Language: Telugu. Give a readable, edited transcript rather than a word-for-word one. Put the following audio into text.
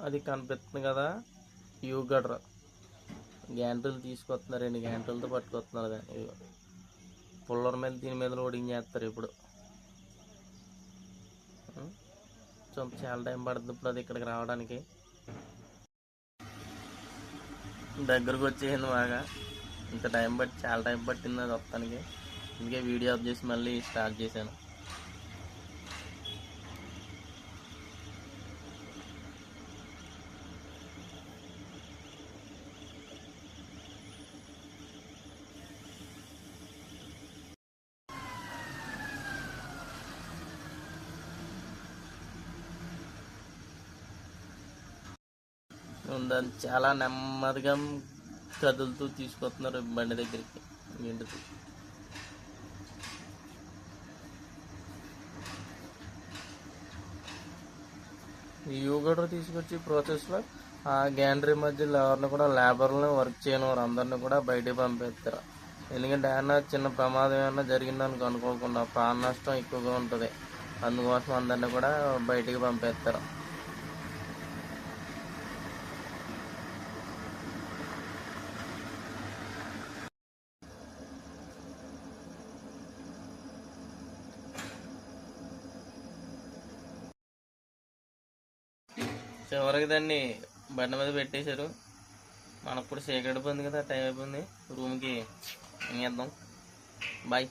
అది కనిపిస్తుంది కదా, యూ గడ్ర గ్యాంటులు తీసుకొస్తున్నారు, 2 గ్యాంటులతో పట్టుకొస్తున్నారు. దాన్ని పుల్లర మీద దీని మీద లోడింగ్ చేస్తారు. ఇప్పుడు చాలా టైం పడుతుంది ఇప్పుడు అది ఇక్కడికి రావడానికి. దగ్గరకు వచ్చేసింది బాగా. ఇంత చాలా టైం పట్టింది అది వస్తానికి. అందుకే వీడియో ఆఫ్ చేసి మళ్ళీ స్టార్ట్ చేశాను. దాన్ని చాలా నెమ్మదిగా కదులుతూ తీసుకొస్తున్నారు బండి దగ్గరికి. ఎండుతూ ఈ యూగడర్ తీసుకొచ్చి ప్రాసెస్లో ఆ గ్యాండరీ మధ్య ఎవరిని కూడా లేబర్లను వర్క్ చేయని వారు అందరినీ కూడా బయటికి పంపిస్తారు. ఎందుకంటే ఏమన్నా చిన్న ప్రమాదం ఏమన్నా జరిగిందని అనుకోకుండా ప్రాణ నష్టం ఎక్కువగా ఉంటుంది. అందుకోసం అందరినీ కూడా బయటికి పంపిస్తారు. చివరికి దాన్ని బండి మీద పెట్టేశారు. మనకు కూడా చీకటి అయిపోయింది కదా, టైం అయిపోయింది. రూమ్కి ఏం చేద్దాం. బాయ్.